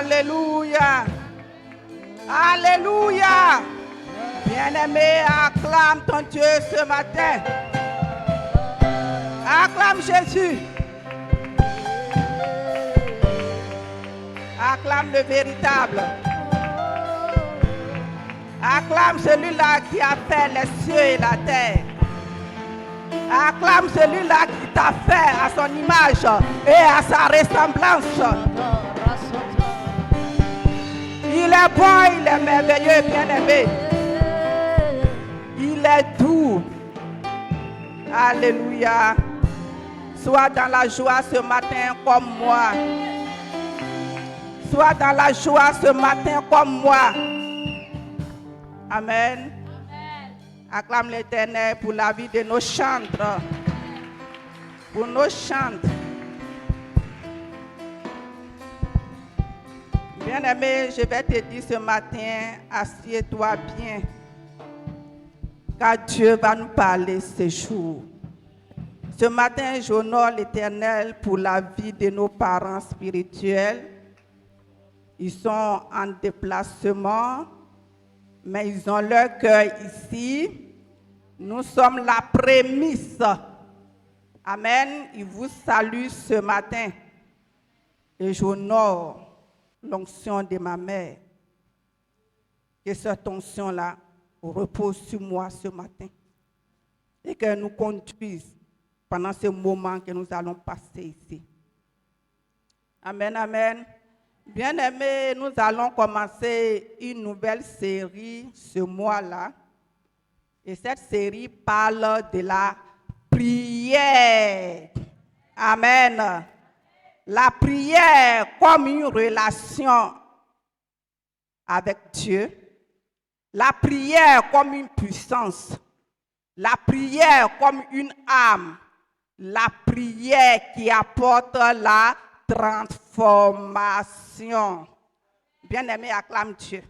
Alléluia. Alléluia. Bien-aimé, acclame ton Dieu ce matin. Acclame Jésus. Acclame le véritable. Acclame celui-là qui a fait les cieux et la terre. Acclame celui-là qui t'a fait à son image et à sa ressemblance. Il est bon, il est merveilleux, bien-aimé. Il est doux. Alléluia. Sois dans la joie ce matin comme moi. Sois dans la joie ce matin comme moi. Amen. Acclame l'Éternel pour la vie de nos chantres. Pour nos chantres. Bien-aimé, je vais te dire ce matin, assieds-toi bien. Car Dieu va nous parler ce jour. Ce matin, j'honore l'Éternel pour la vie de nos parents spirituels. Ils sont en déplacement, mais ils ont leur cœur ici. Nous sommes la prémisse. Amen. Ils vous saluent ce matin. Et j'honore l'onction de ma mère. Que cette onction-là repose sur moi ce matin. Et qu'elle nous conduise pendant ce moment que nous allons passer ici. Amen, amen. Bien-aimés, nous allons commencer une nouvelle série ce mois-là. Et cette série parle de la prière. Amen. La prière comme une relation avec Dieu. La prière comme une puissance. La prière comme une âme. La prière qui apporte la transformation. Bien-aimé, acclame Dieu.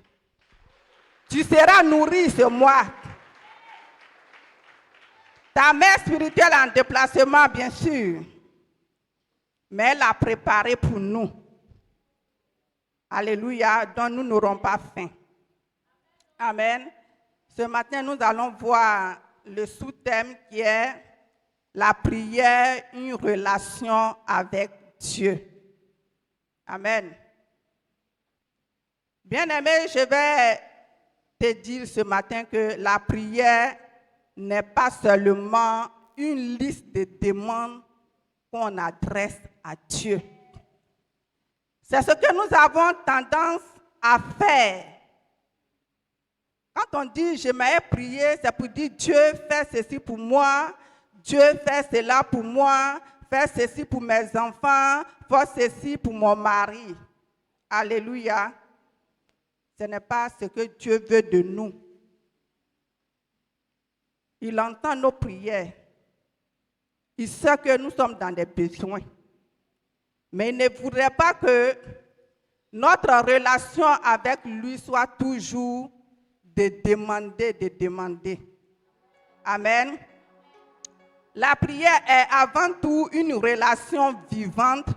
Tu seras nourri ce mois. Ta mère spirituelle en déplacement, bien sûr. Mais elle a préparé pour nous. Alléluia, dont nous n'aurons pas faim. Amen. Ce matin, nous allons voir le sous-thème qui est la prière, une relation avec Dieu. Amen. Bien-aimé, je vais te dire ce matin que la prière n'est pas seulement une liste de demandes qu'on adresse à Dieu. C'est ce que nous avons tendance à faire. Quand on dit « j'aimerais prier », c'est pour dire « Dieu fait ceci pour moi, Dieu fait cela pour moi, fait ceci pour mes enfants, fait ceci pour mon mari. » Alléluia. Ce n'est pas ce que Dieu veut de nous. Il entend nos prières. Il sait que nous sommes dans des besoins. Mais il ne voudrait pas que notre relation avec lui soit toujours de demander. Amen. La prière est avant tout une relation vivante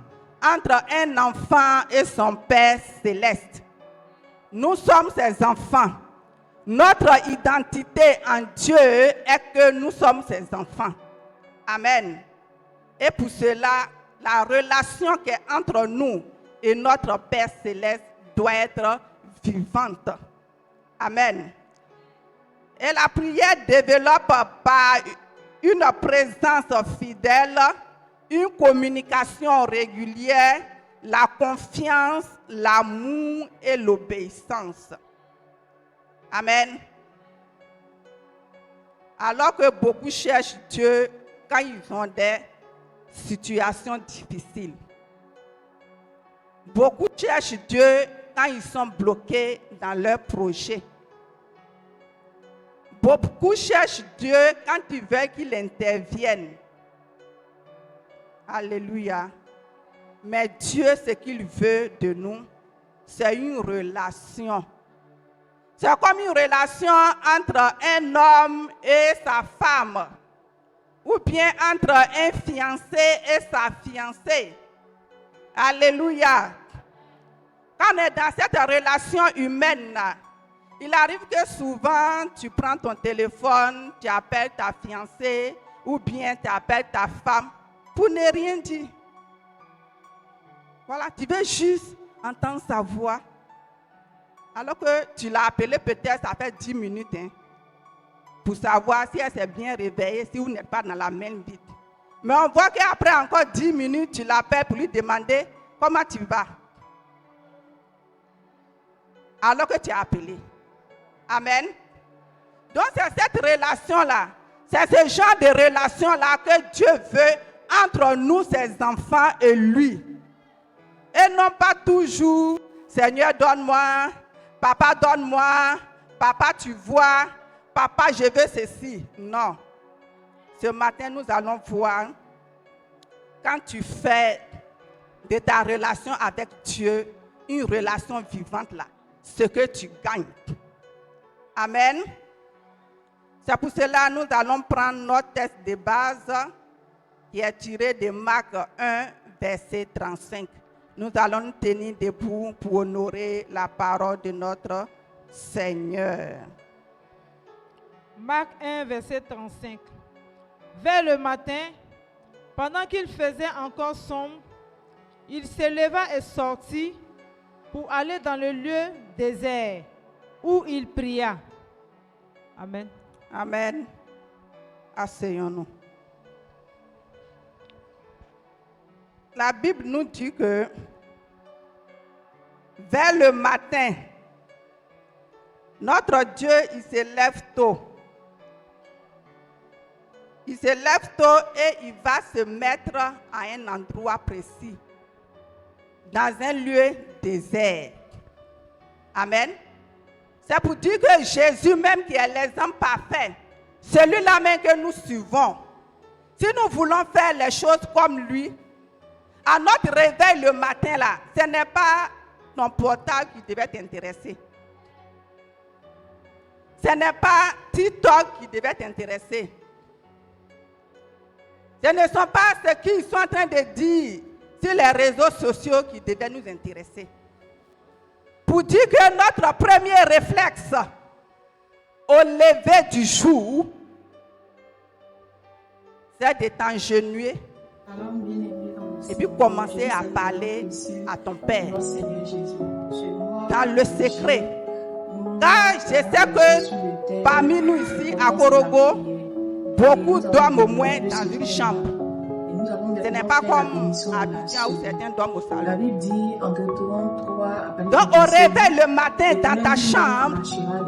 entre un enfant et son Père céleste. Nous sommes ses enfants. Notre identité en Dieu est que nous sommes ses enfants. Amen. Et pour cela, la relation qui est entre nous et notre Père céleste doit être vivante. Amen. Et la prière développe par une présence fidèle, une communication régulière, la confiance, l'amour et l'obéissance. Amen. Alors que beaucoup cherchent Dieu quand ils ont des situations difficiles. Beaucoup cherchent Dieu quand ils sont bloqués dans leurs projets. Beaucoup cherchent Dieu quand ils veulent qu'il intervienne. Alléluia. Mais Dieu, ce qu'il veut de nous, c'est une relation. C'est comme une relation entre un homme et sa femme. Ou bien entre un fiancé et sa fiancée. Alléluia. Quand on est dans cette relation humaine, là, il arrive que souvent, tu prends ton téléphone, tu appelles ta fiancée ou bien tu appelles ta femme pour ne rien dire. Voilà, tu veux juste entendre sa voix. Alors que tu l'as appelée peut-être, ça fait 10 minutes, hein, pour savoir si elle s'est bien réveillée, si vous n'êtes pas dans la même vie. Mais on voit qu'après encore 10 minutes, tu l'appelles pour lui demander comment tu vas. Alors que tu as appelé. Amen. Donc c'est cette relation-là, c'est ce genre de relation-là que Dieu veut entre nous, ses enfants et lui. Et non pas toujours, Seigneur donne-moi, Papa donne-moi, Papa tu vois, Papa je veux ceci. Non. Ce matin nous allons voir, quand tu fais de ta relation avec Dieu une relation vivante là, ce que tu gagnes. Amen. C'est pour cela que nous allons prendre notre texte de base qui est tiré de Marc 1, verset 35. Nous allons nous tenir debout pour honorer la parole de notre Seigneur. Marc 1, verset 35. Vers le matin, pendant qu'il faisait encore sombre, il se leva et sortit pour aller dans le lieu désert où il pria. Amen. Amen. Asseyons-nous. La Bible nous dit que vers le matin, notre Dieu, il se lève tôt. Il se lève tôt et il va se mettre à un endroit précis, dans un lieu désert. Amen. C'est pour dire que Jésus même qui est l'exemple parfait, celui-là même que nous suivons, si nous voulons faire les choses comme lui, à notre réveil le matin là, ce n'est pas ton portable qui devait t'intéresser. Ce n'est pas TikTok qui devait t'intéresser. Ce ne sont pas ce qu'ils sont en train de dire sur les réseaux sociaux qui devaient nous intéresser. Pour dire que notre premier réflexe au lever du jour, c'est de t'engenouiller et puis commencer à parler à ton Père dans le secret. Car je sais que parmi nous ici à Korogo, beaucoup dorment au moins dans une chambre. Ce n'est pas comme à Abidjan où certains dorment au salon. Donc au réveil le matin dans ta chambre,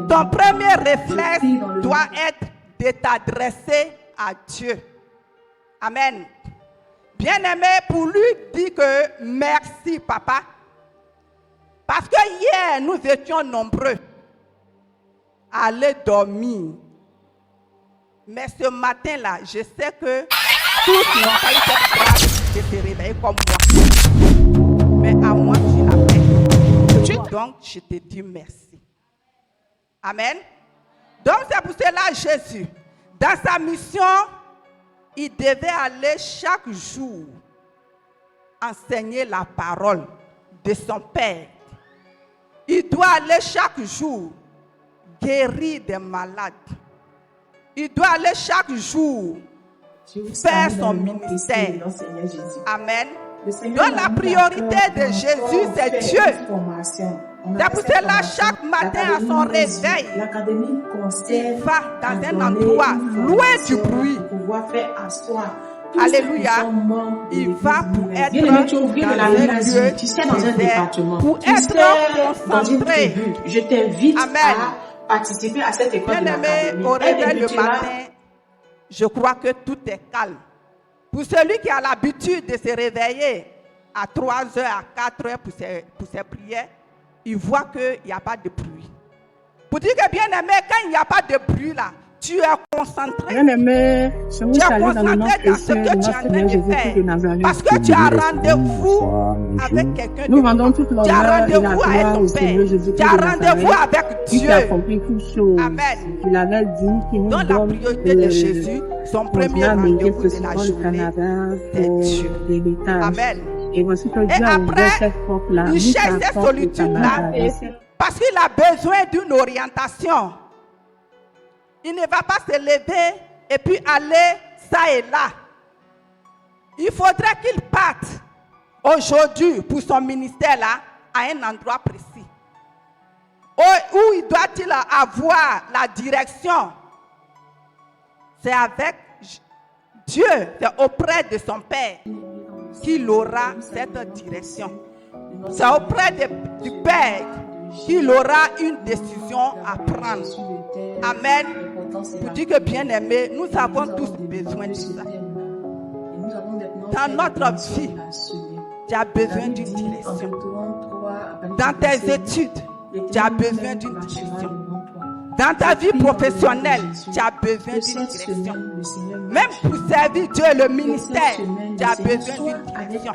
ton premier réflexe doit être de t'adresser à Dieu. Amen. Bien-aimé, pour lui dire que merci papa. Parce que hier nous étions nombreux à aller dormir. Mais ce matin-là, je sais que tous n'ont pas eu cette grâce de se réveiller comme moi. Mais à moi, tu l'as fait. Donc, je te dis merci. Amen. Donc, c'est pour cela Jésus, dans sa mission, il devait aller chaque jour enseigner la parole de son Père. Il doit aller chaque jour guérir des malades. Il doit aller chaque jour faire son ministère. Amen. Donc la priorité de Jésus, c'est Dieu. C'est pour cela, chaque matin à son réveil, il va dans un endroit loin du bruit. Alléluia. Il va pour être dans un lieu désert, pour être concentré. Je t'invite Amen. à participer à cette école de l'académie. Au réveil le matin, je crois que tout est calme. Pour celui qui a l'habitude de se réveiller à 3 heures, à 4 heures pour ses prières, il voit qu'il n'y a pas de bruit. Pour dire que bien aimé, quand il n'y a pas de bruit là, tu es concentré. Bien-aimé, je vous Tu es salue dans le nom concentré dans ce précieux de que tu es en notre train Seigneur de Jésus-Christ de Nazareth. faire. Parce que tu as rendez-vous avec quelqu'un de Nous rendons toute tu as l'honneur et la rendez-vous gloire avec au ton Seigneur Père. Jésus-Christ Tu as de rendez-vous Nazareth, avec qui Dieu. a accompli toutes choses. Amen. Il avait dit qu'il nous Dans la donne priorité de Jésus, son premier rendez-vous de la journée, c'est Dieu. de l'État. Amen. Et voici que Et Dieu a ouvert après, cette porte-là, il mis cherche sa cette porte et sa solitude-là main. parce qu'il a besoin d'une orientation. Il ne va pas se lever et puis aller ça et là. Il faudrait qu'il parte aujourd'hui pour son ministère là à un endroit précis. Où il doit-il avoir la direction? C'est avec Dieu, c'est auprès de son Père qu'il aura cette direction. C'est auprès du Père qu'il aura une décision à prendre. Amen. Pour dire que bien aimé, nous avons tous besoin de ça. Dans notre vie, tu as besoin d'une direction. Dans tes études, tu as besoin d'une direction. Dans ta vie professionnelle, tu as besoin d'une direction. Même pour servir Dieu, le ministère, tu as besoin d'une direction.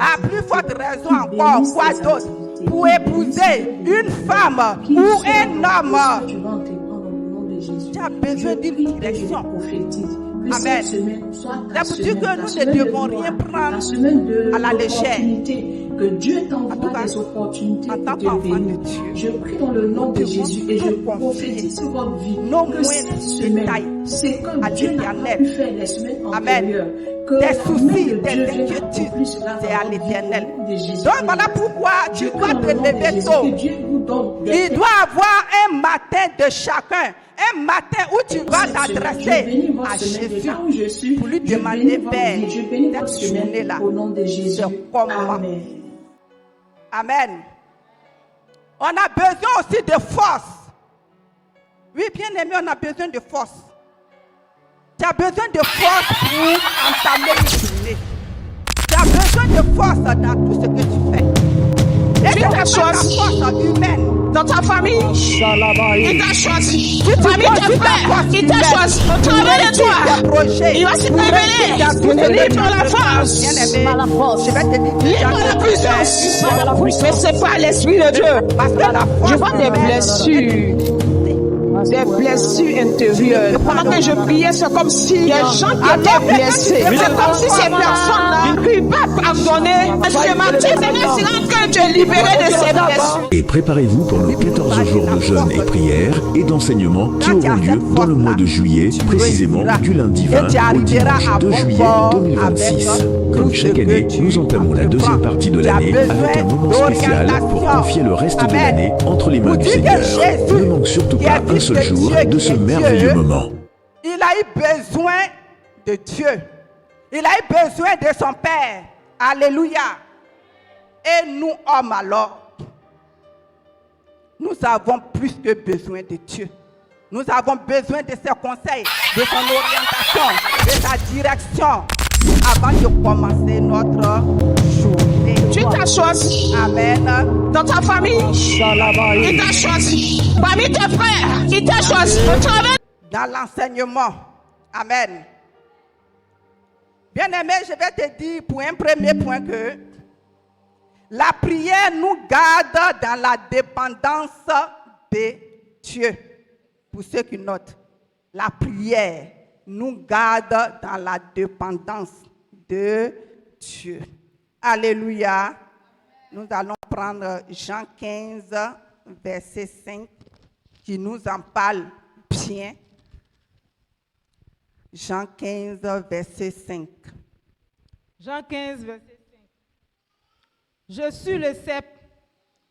À plus forte raison encore, quoi d'autre? Pour épouser une femme ou un homme, tu as besoin d'une direction. Amen. C'est pour dire que nous ne devons rien prendre à la légère. Que Dieu t'envoie des opportunités pour te bénir. Je prie dans le nom de Jésus et je prophétise sur votre vie que cette semaine, c'est comme Dieu n'a pas pu faire les semaines antérieures. Tes soucis, tes inquiétudes, c'est à l'Éternel. Donc voilà pourquoi tu dois te lever tôt. Il doit avoir un matin de chacun. Un matin où tu vas t'adresser à Jésus pour lui demander, Père, cette journée-là, c'est comment? Amen. On a besoin aussi de force. Oui, bien aimé, on a besoin de force. Tu as besoin de force pour entamer une journée. Tu as besoin de force dans tout ce que tu fais. Et tu as choisi la force humaine. Dans ta famille, il t'a choisi. Famille, tes frères, il t'a choisi. Au travers de toi, il va se révéler. Lié par la force. Lié par la puissance. Mais c'est pas l'Esprit de Dieu. Je vois des blessures. Des blessures intérieures. Pendant que je priais, c'est comme si des gens qui étaient blessés. C'est comme si ces personnes-là ne pouvaient pas pardonner. Ce matin, c'est en train de te libérer de ces blessures. Et préparez-vous pour nos 14 jours de jeûne et prière et d'enseignement qui auront lieu dans le mois de juillet, précisément du lundi 20 au dimanche 2 juillet 2026. Comme chaque année, nous entamons la deuxième partie de l'année avec un moment spécial pour confier le reste de l'année entre les mains du Seigneur. Ne manque surtout pas un seul jour de ce merveilleux moment. Il a eu besoin de Dieu. Il a eu besoin de son Père. Alléluia. Et nous, hommes, alors, nous avons plus que besoin de Dieu. Nous avons besoin de ses conseils, de son orientation, de sa direction avant de commencer notre journée. Tu t'as choisi. Amen. Dans ta famille, il t'a choisi. Parmi tes frères, il t'a choisi. Au travers dans l'enseignement. Amen. Bien-aimé, je vais te dire pour un premier point que la prière nous garde dans la dépendance de Dieu. Pour ceux qui notent, la prière nous garde dans la dépendance de Dieu. Alléluia. Nous allons prendre Jean 15, verset 5, qui nous en parle bien. Jean 15, verset 5. Jean 15, verset 5. Je suis le cep,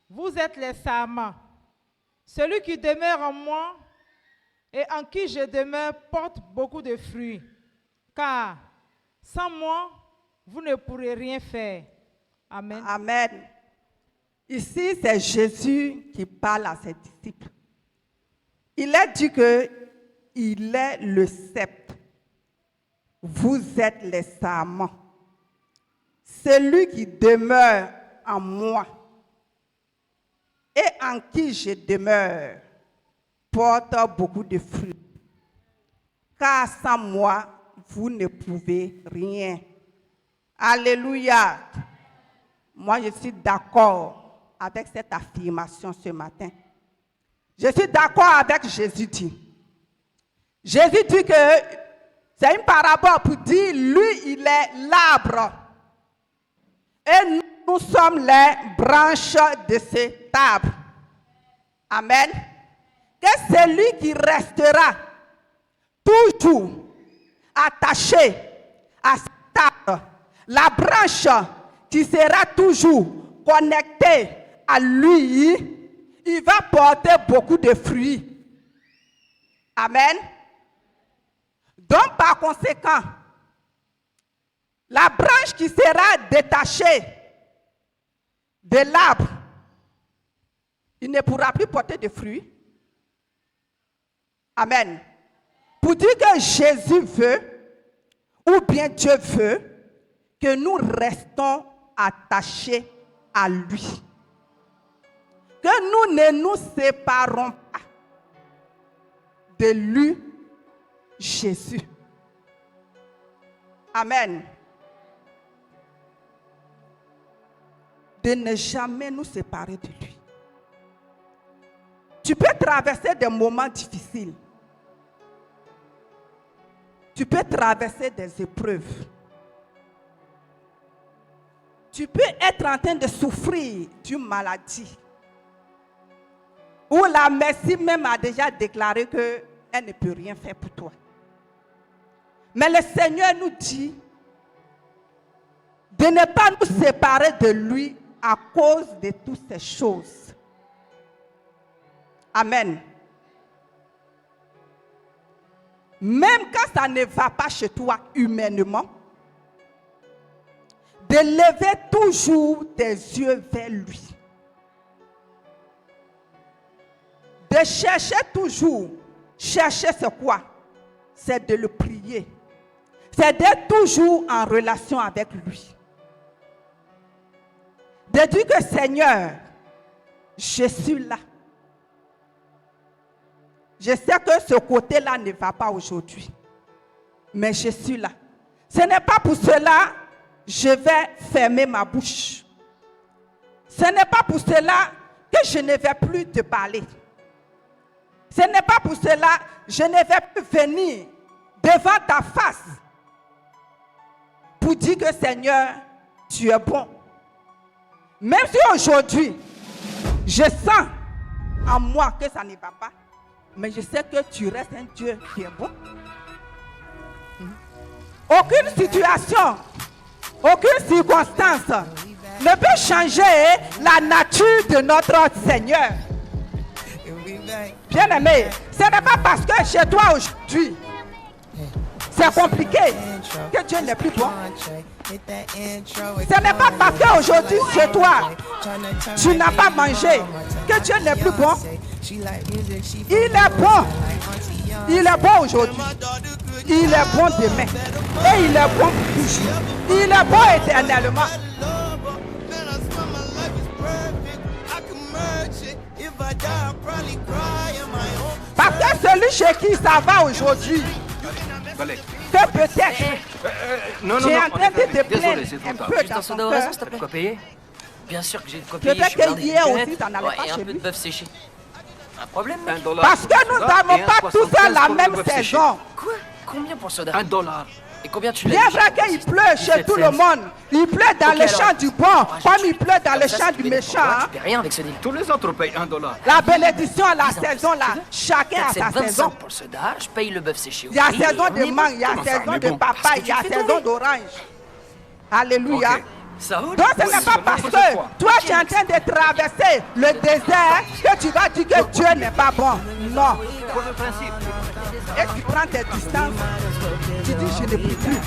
vous êtes les sarments. Celui qui demeure en moi et en qui je demeure porte beaucoup de fruits. Car sans moi, vous ne pourrez rien faire. Amen. Amen. Ici, c'est Jésus qui parle à ses disciples. Il a dit qu'il est le cep. Vous êtes les sarments. Celui qui demeure en moi et en qui je demeure porte beaucoup de fruits. Car sans moi, vous ne pouvez rien. Alléluia. Moi, je suis d'accord avec cette affirmation ce matin. Je suis d'accord avec Jésus dit. Jésus dit que c'est une parabole pour dire, lui, il est l'arbre. Et Et nous sommes les branches de cet arbre. Amen. Que celui qui restera toujours attaché à cet arbre, la branche qui sera toujours connectée à lui, il va porter beaucoup de fruits. Amen. Donc, par conséquent, la branche qui sera détachée de l'arbre, il ne pourra plus porter de fruits. Amen. Pour dire que Jésus veut, ou bien Dieu veut, que nous restons attachés à lui. Que nous ne nous séparons pas de lui, Jésus. Amen. De ne jamais nous séparer de lui. Tu peux traverser des moments difficiles. Tu peux traverser des épreuves. Tu peux être en train de souffrir d'une maladie. Où la médecine même a déjà déclaré qu'elle ne peut rien faire pour toi. Mais le Seigneur nous dit de ne pas nous séparer de lui à cause de toutes ces choses. Amen. Même quand ça ne va pas chez toi humainement, de lever toujours tes yeux vers lui. De chercher toujours. Chercher c'est quoi? C'est de le prier. C'est d'être toujours en relation avec lui. De dire que Seigneur, je suis là. Je sais que ce côté-là ne va pas aujourd'hui. Mais je suis là. Ce n'est pas pour cela que je vais fermer ma bouche. Ce n'est pas pour cela que je ne vais plus te parler. Ce n'est pas pour cela que je ne vais plus venir devant ta face pour dire que Seigneur, tu es bon. Même si aujourd'hui, je sens en moi que ça ne va pas, mais je sais que tu restes un Dieu qui est bon. Aucune situation, aucune circonstance ne peut changer la nature de notre Seigneur. Bien-aimé, ce n'est pas parce que chez toi aujourd'hui, c'est compliqué que Dieu n'est plus bon. Ce n'est pas parce qu'aujourd'hui chez toi, tu n'as pas mangé que Dieu n'est plus bon. Il est bon. Il est bon aujourd'hui. Il est bon demain. Et il est bon toujours. Il est bon éternellement. Parce que celui chez qui ça va aujourd'hui, que peut-être tu es en train de te plaindre un peu dans son cœur. T'as de quoi payer? Bien sûr que j'ai de quoi payer. Peut-être qu'hier aussi, ça n'allait pas et un chez peu lui. de bœuf séché. Un problème? Parce que nous n'avons pas tous la même saison. Quoi? Combien pour le soda? $1. Et combien tu l'as Bien dit? vrai qu'il pleut chez tout le monde. Il pleut dans le champ du bon, comme il pleut dans le champ du méchant. Tu paies rien avec ce deal. Tous les autres payent $1. La bénédiction, la saison, là, chacun a sa 25 saison. pour le soda, je paye le bœuf séché. Il y a prix, saison et on de est mangue, il y a bon. saison on est de bon. papaye, il y a Parce que tu fais saison tomber. d'orange. Alléluia. Ok. Ça roule? Donc ce n'est pas parce que toi tu es en train de traverser le désert que tu vas dire que Dieu n'est pas bon. Non. Pour le principe. Et tu prends tes distances. Tu dis je ne peux plus.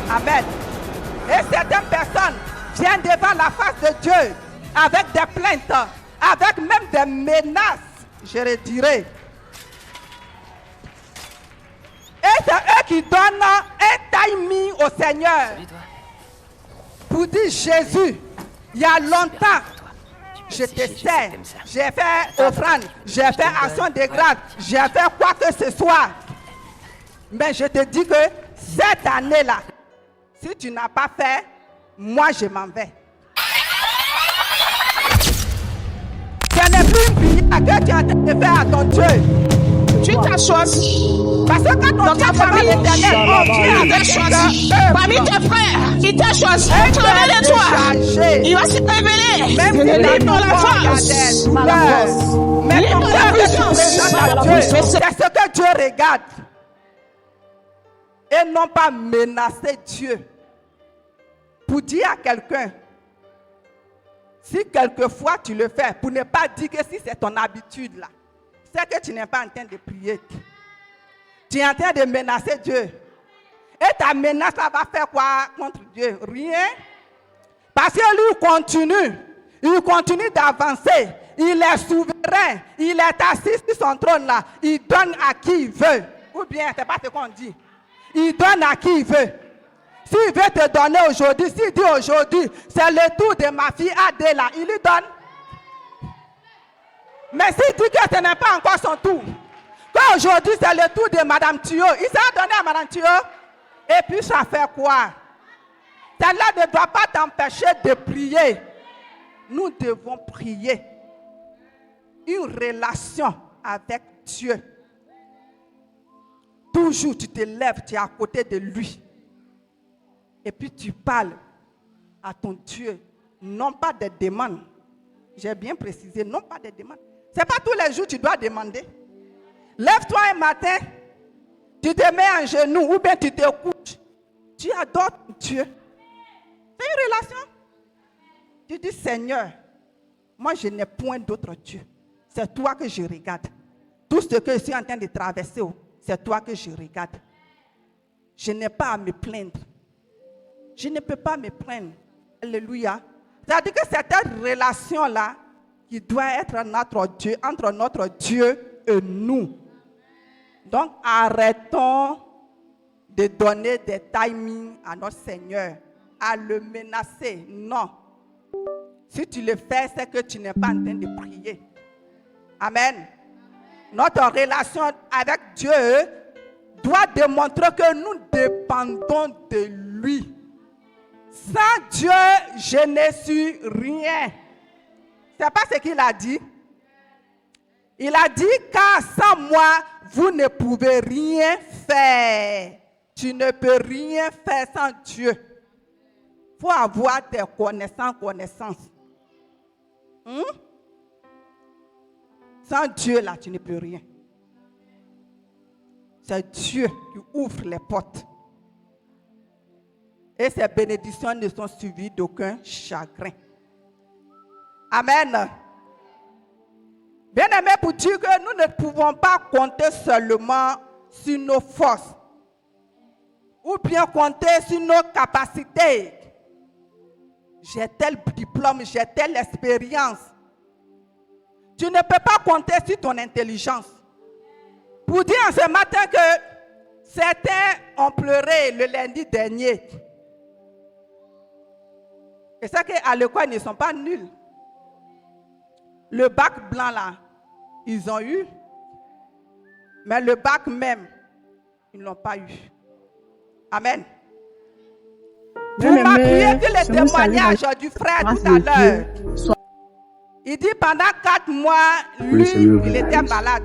Amen. Et certaines personnes viennent devant la face de Dieu avec des plaintes, avec même des menaces, je le dirais. Et c'est eux qui donnent un timing au Seigneur. Salut, toi. Pour dire Jésus, il y a longtemps, je te sais, sais, t'aimes ça. j'ai fait offrande, j'ai fait action de grâce, j'ai fait quoi que ce soit. Mais je te dis que cette année-là, si tu n'as pas fait, moi je m'en vais. Ce n'est plus une prière que tu es en train de faire à ton Dieu. Tu t'assois. Parce que quand on Dans ta famille, il t'a choisi. Parmi tes frères, il t'a choisi. Au travers de toi, il va se révéler. Libère la force. Libère la puissance. C'est ce que Dieu regarde. Et non pas menacer Dieu. Pour dire à quelqu'un, si quelquefois tu le fais, pour ne pas dire que si c'est ton habitude là, c'est que tu n'es pas en train de prier. Tu es en train de menacer Dieu. Et ta menace là va faire quoi contre Dieu? Rien. Parce que lui il continue d'avancer. Il est souverain. Il est assis sur son trône là. Il donne à qui il veut. Ou bien, c'est pas ce qu'on dit. Il donne à qui il veut. S'il veut te donner aujourd'hui, s'il dit aujourd'hui, c'est le tour de ma fille Adéla, il lui donne. Mais s'il dit que ce n'est pas encore son tour, qu'aujourd'hui c'est le tour de Madame Thio, il s'est donné à Madame Thio. Et puis ça fait quoi? Cela ne doit pas t'empêcher de prier. Nous devons prier. Une relation avec Dieu. Toujours tu te lèves, tu es à côté de lui. Et puis tu parles à ton Dieu, non pas des demandes. J'ai bien précisé, non pas des demandes. Ce n'est pas tous les jours que tu dois demander. Lève-toi un matin, tu te mets en genoux ou bien tu te couches. Tu adores ton Dieu. C'est une relation. Tu dis, Seigneur, moi je n'ai point d'autre Dieu. C'est toi que je regarde. Tout ce que je suis en train de traverser, c'est toi que je regarde. Je n'ai pas à me plaindre. Je ne peux pas me plaindre. Alléluia. C'est-à-dire que c'est cette relation-là qui doit être notre Dieu, entre notre Dieu et nous. Donc, arrêtons de donner des timings à notre Seigneur, à le menacer. Non. Si tu le fais, c'est que tu n'es pas en train de prier. Amen. Notre relation avec Dieu doit démontrer que nous dépendons de lui. Sans Dieu, je ne suis rien. C'est pas ce qu'il a dit. Il a dit, car sans moi, vous ne pouvez rien faire. Tu ne peux rien faire sans Dieu. Il faut avoir tes connaissances. Sans Dieu, là, tu ne peux rien. C'est Dieu qui ouvre les portes. Et ces bénédictions ne sont suivies d'aucun chagrin. Amen. Bien aimé, pour dire que nous ne pouvons pas compter seulement sur nos forces ou bien compter sur nos capacités. J'ai tel diplôme, j'ai telle expérience. Tu ne peux pas compter sur ton intelligence. Pour dire en ce matin que certains ont pleuré le lundi dernier. Et c'est qu'à l'école, ils ne sont pas nuls. Le bac blanc là, ils ont eu. Mais le bac même, ils ne l'ont pas eu. Amen. Vous m'appuyez sur les témoignages du frère tout à l'heure. Il dit pendant 4 mois, lui, il était malade.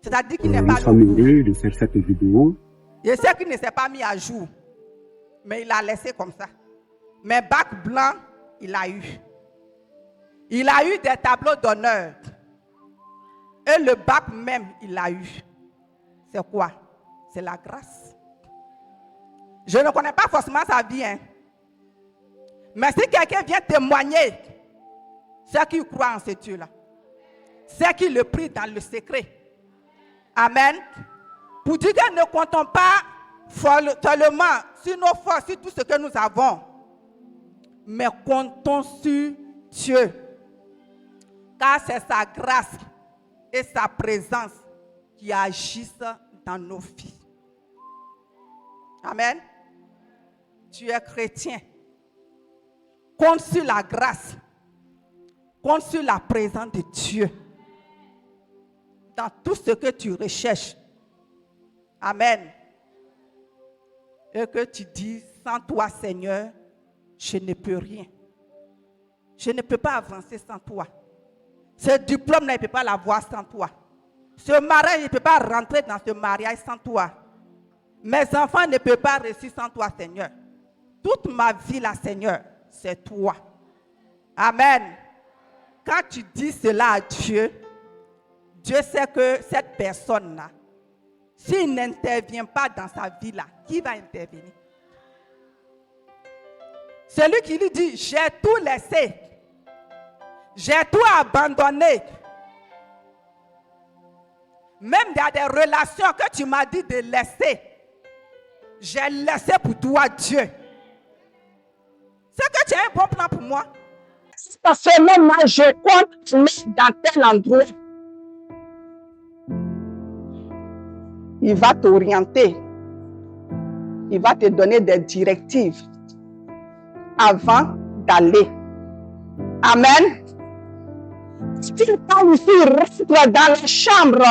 C'est-à-dire qu'il n'est pas heureux de faire cette vidéo. Je sais qu'il ne s'est pas mis à jour. Mais il a laissé comme ça. Mais bac blanc, il a eu. Il a eu des tableaux d'honneur. Et le bac même, il a eu. C'est quoi? C'est la grâce. Je ne connais pas forcément sa vie. Hein. Mais si quelqu'un vient témoigner, c'est qu'il croit en ce Dieu-là. C'est qu'il le prie dans le secret. Amen. Pour dire que ne comptons pas seulement sur nos forces, sur tout ce que nous avons, mais comptons sur Dieu. Car c'est sa grâce et sa présence qui agissent dans nos vies. Amen. Tu es chrétien. Compte sur la grâce. Compte sur la présence de Dieu. Dans tout ce que tu recherches. Amen. Et que tu dis, sans toi, Seigneur, je ne peux rien. Je ne peux pas avancer sans toi. Ce diplôme, ne peut pas l'avoir sans toi. Ce mariage ne peut pas rentrer dans ce mariage sans toi. Mes enfants ne peuvent pas réussir sans toi, Seigneur. Toute ma vie, là, Seigneur, c'est toi. Amen. Quand tu dis cela à Dieu, Dieu sait que cette personne-là, s'il n'intervient pas dans sa vie-là, qui va intervenir? Celui qui lui dit, j'ai tout laissé, j'ai tout abandonné. Même dans des relations que tu m'as dit de laisser, j'ai laissé pour toi, Dieu. C'est que tu as un bon plan pour moi. Parce que même moi, je compte mettre dans tel endroit. Il va t'orienter. Il va te donner des directives avant d'aller. Amen. Si tu parles ici, reste dans la chambre.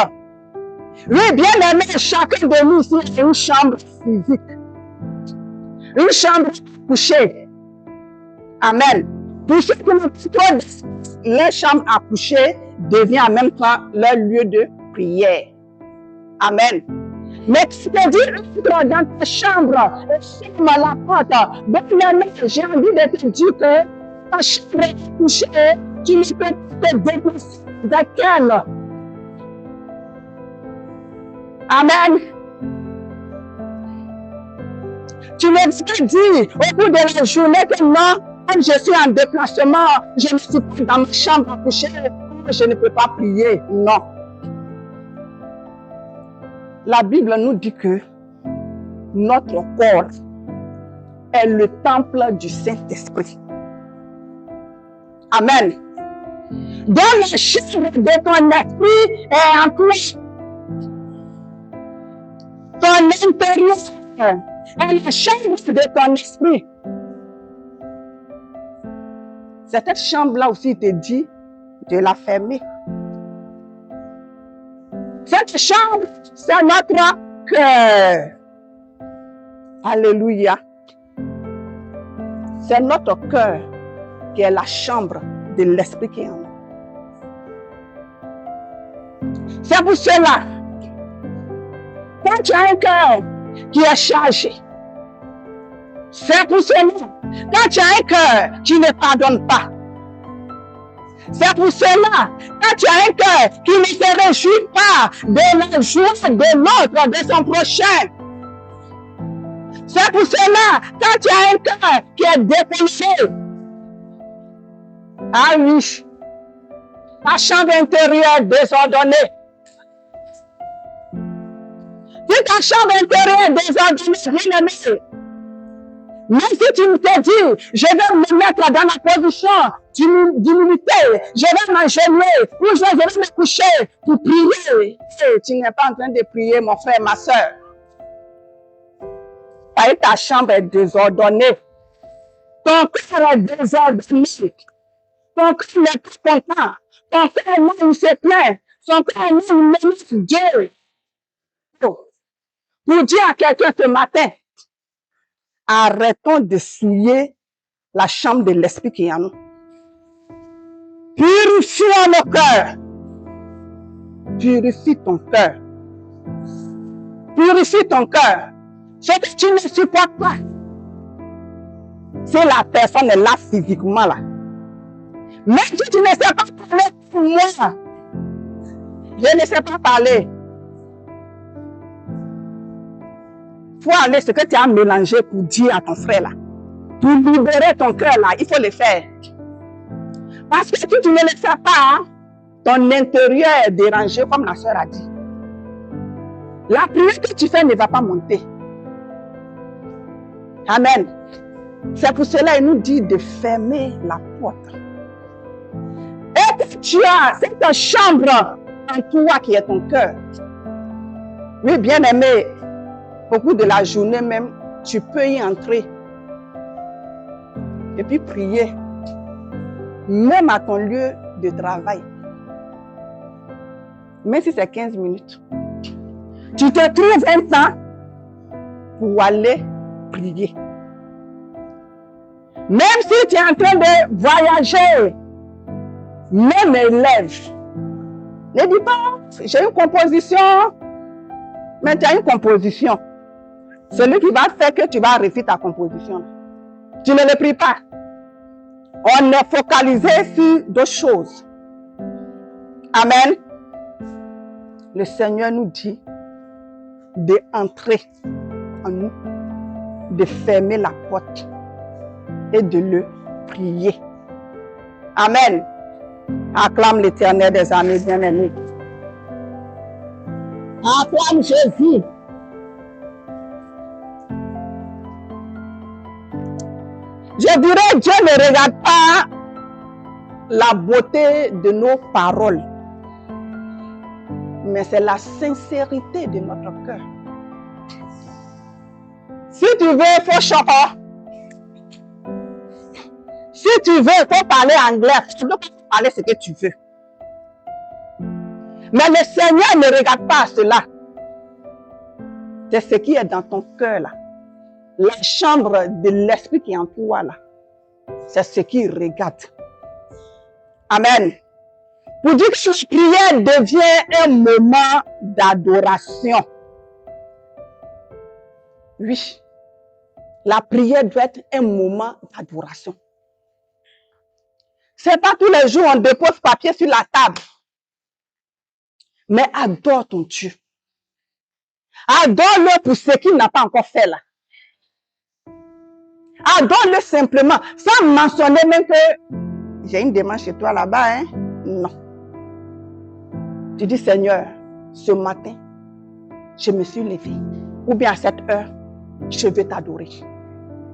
Oui, bien aimé, chacun de nous ici a une chambre physique. Une chambre couchée. Amen. Pour ceux qui n'ont pas trop d'espace, leur chambre à coucher devient en même temps leur lieu de prière. Amen. Mais tu te dis, entre dans ta chambre, ferme la porte. Bien-aimé, j'ai envie de te dire que ta chambre est couchée, tu ne peux pas te déplacer d'elle. Amen. Tu ne peux dire au bout de la journée que non, quand je suis en déplacement, je ne suis pas dans ma chambre à coucher, je ne peux pas prier. Non. La Bible nous dit que notre corps est le temple du Saint-Esprit. Amen. Dans la chambre de ton esprit est en toi. Ton intérieur est la chambre de ton esprit. Cette chambre-là aussi, il te dit de la fermer. Cette chambre, c'est notre cœur. Alléluia. C'est notre cœur qui est la chambre de l'esprit qui est en nous. C'est pour cela, quand tu as un cœur qui est chargé, c'est pour cela, quand tu as un cœur qui ne pardonne pas, c'est pour cela, quand tu as un cœur qui ne se réjouit pas de la joie de l'autre, de son prochain, c'est pour cela, quand tu as un cœur qui est dépensé, ah oui, ta chambre intérieure désordonnée. Si ta chambre intérieure désordonnée, bien aimé, même si tu te dis, je vais me mettre dans la position d'humilité, je vais m'agenouiller, ou je vais me coucher pour prier. Et tu n'es pas en train de prier, mon frère, ma soeur. Parce que ta chambre est désordonnée. Ton cœur est désordonné. Ton cœur n'est pas content. Ton cœur, non, il se plaint. Son cœur, non, il menace Dieu. Pour dire à quelqu'un ce matin, arrêtons de souiller la chambre de l'esprit qui est en nous. Purifie nos cœurs. Purifie ton cœur. Purifie ton cœur. Ce que tu ne supportes pas, si la personne est là physiquement là. Même si tu ne sais pas parler pour moi, je ne sais pas parler. Il faut aller ce que tu as mélangé pour dire à ton frère là. Pour libérer ton cœur là, il faut le faire. Parce que si tu ne le fais pas, ton intérieur est dérangé comme la sœur a dit. La prière que tu fais ne va pas monter. Amen. C'est pour cela qu'il nous dit de fermer la porte. Et que tu as cette chambre en toi qui est ton cœur. Oui, bien aimé, au cours de la journée même, tu peux y entrer. Et puis prier. Même à ton lieu de travail. Même si c'est 15 minutes. Tu te trouves un temps pour aller prier. Même si tu es en train de voyager, même élève, Ne dis pas, j'ai une composition. Mais tu as une composition. Celui qui va faire que tu vas refaire ta composition. Tu ne le pries pas. On est focalisé sur deux choses. Amen. Le Seigneur nous dit d'entrer en nous, de fermer la porte et de le prier. Amen. Acclame l'Éternel des armées bien-aimés. Acclame Jésus. Je dirais, Dieu ne regarde pas la beauté de nos paroles, mais c'est la sincérité de notre cœur. Si tu veux, il faut chanter. Si tu veux, il faut parler anglais. Tu peux parler ce que tu veux. Mais le Seigneur ne regarde pas cela. C'est ce qui est dans ton cœur là. La chambre de l'esprit qui est en toi là. C'est ce qu'il regarde. Amen. Pour dire que cette prière devient un moment d'adoration. Oui. La prière doit être un moment d'adoration. C'est pas tous les jours on dépose papier sur la table. Mais adore ton Dieu. Adore-le pour ce qu'il n'a pas encore fait là. Adore-le simplement, sans mentionner même que j'ai une demande chez toi là-bas, hein? Non. Tu dis, Seigneur, ce matin, je me suis levé. Ou bien à cette heure, je veux t'adorer.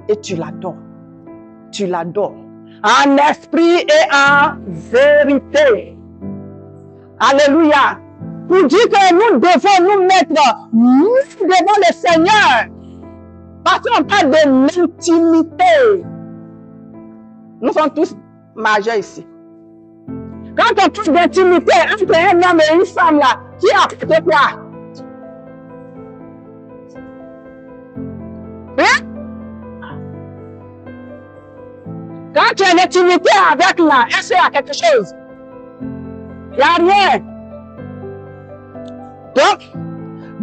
Et tu l'adores. Tu l'adores. En esprit et en vérité. Alléluia. Pour dire que nous devons nous mettre devant le Seigneur. Parce qu'on parle de l'intimité. Nous sommes tous majeurs ici. Quand on parle d'intimité entre un homme et une femme là, qui a fait quoi? Hein? Quand tu as une intimité avec là, est-ce qu'il y a quelque chose? Il n'y a rien. Donc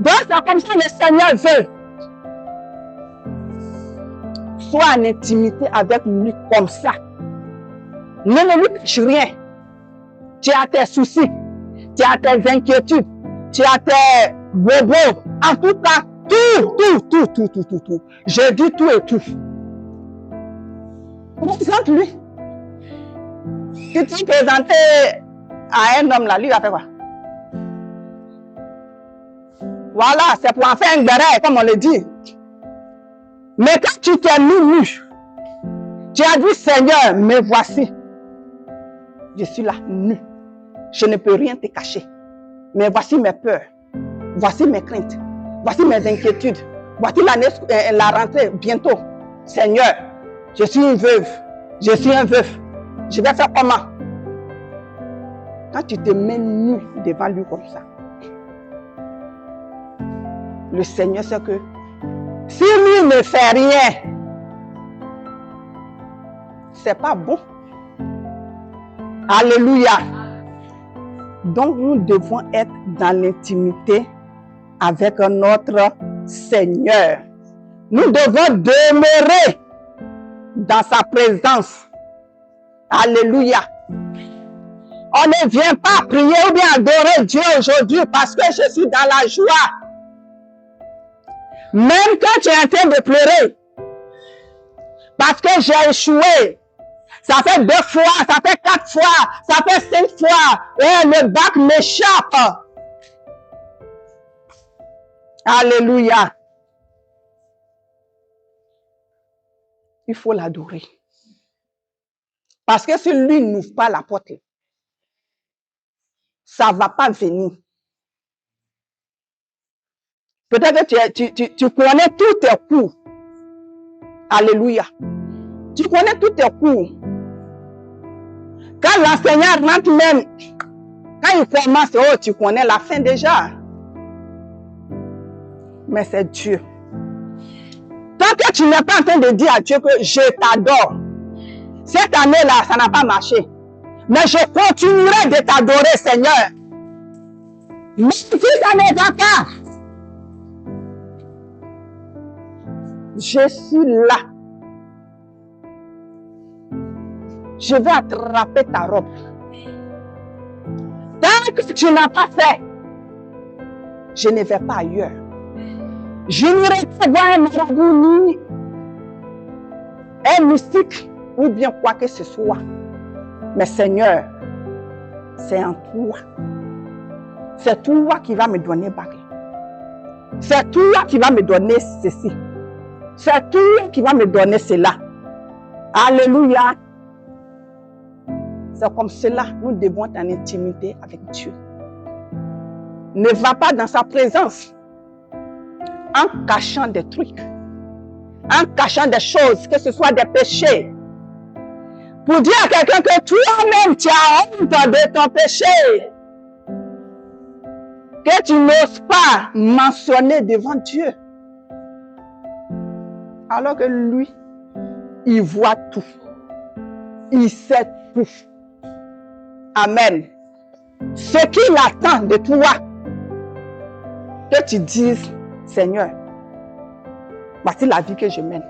c'est comme ça que le Seigneur veut. Sois en intimité avec lui comme ça. Ne lui cache rien. Tu as tes soucis, tu as tes inquiétudes, tu as tes bobos. En tout cas, tout. Je dis tout et tout. Présente-lui. Si tu présentais à un homme là, lui va faire quoi? Voilà, c'est pour en faire un béret, comme on le dit. Mais quand tu t'es mis nu, tu as dit, Seigneur, me voici. Je suis là, nu. Je ne peux rien te cacher. Mais voici mes peurs. Voici mes craintes. Voici mes inquiétudes. Voici la rentrée bientôt. Seigneur, je suis une veuve. Je suis un veuf. Je vais faire comment? Quand tu te mets nu devant lui comme ça, le Seigneur sait que si lui ne fait rien, c'est pas bon. Alléluia. Donc nous devons être dans l'intimité avec notre Seigneur. Nous devons demeurer dans sa présence. Alléluia. On ne vient pas prier ou bien adorer Dieu aujourd'hui parce que je suis dans la joie. Même quand tu es en train de pleurer, parce que j'ai échoué, ça fait 2 fois, ça fait 4 fois, ça fait 5 fois, et le bac m'échappe. Alléluia. Il faut l'adorer. Parce que si lui n'ouvre pas la porte, ça ne va pas venir. Peut-être que tu connais tous tes coups. Alléluia. Tu connais tous tes coups. Quand l'enseignant rentre même, quand il commence, oh, tu connais la fin déjà. Mais c'est Dieu. Tant que tu n'es pas en train de dire à Dieu que je t'adore, cette année-là, ça n'a pas marché. Mais je continuerai de t'adorer, Seigneur. Même si ça ne va pas, je suis là. Je vais attraper ta robe. Tant que tu n'as pas fait, je ne vais pas ailleurs. Je n'irai pas voir un marabout ni un mystique ou bien quoi que ce soit. Mais Seigneur, c'est en toi. C'est toi qui vas me donner baguette. C'est toi qui vas me donner ceci. C'est toi qui vas me donner cela. Alléluia. C'est comme cela, nous devons être en intimité avec Dieu. Ne va pas dans sa présence en cachant des trucs, en cachant des choses, que ce soit des péchés. Pour dire à quelqu'un que toi-même tu as honte de ton péché, que tu n'oses pas mentionner devant Dieu. Alors que lui, il voit tout. Il sait tout. Amen. Ce qu'il attend de toi, que tu dises, Seigneur, voici la vie que je mène.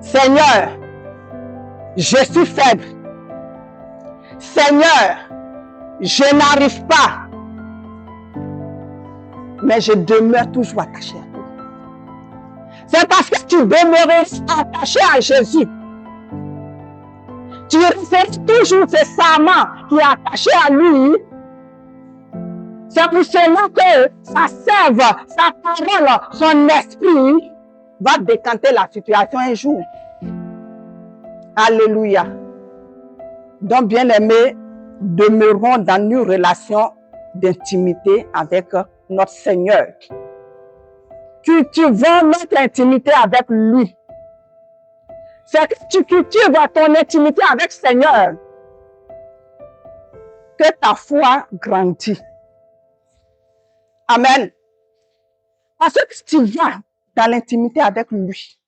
Seigneur, je suis faible. Seigneur, je n'arrive pas. Mais je demeure toujours attaché à toi. C'est parce que tu demeurais attaché à Jésus. Tu resteras toujours ce serment qui est attaché à lui. C'est pour cela que sa sève, sa parole, son esprit va décanter la situation un jour. Alléluia. Donc, bien-aimés, demeurons dans une relation d'intimité avec notre Seigneur. Cultivons notre intimité avec lui. C'est que tu cultives ton intimité avec le Seigneur que ta foi grandit. Amen. Parce que tu vas dans l'intimité avec lui,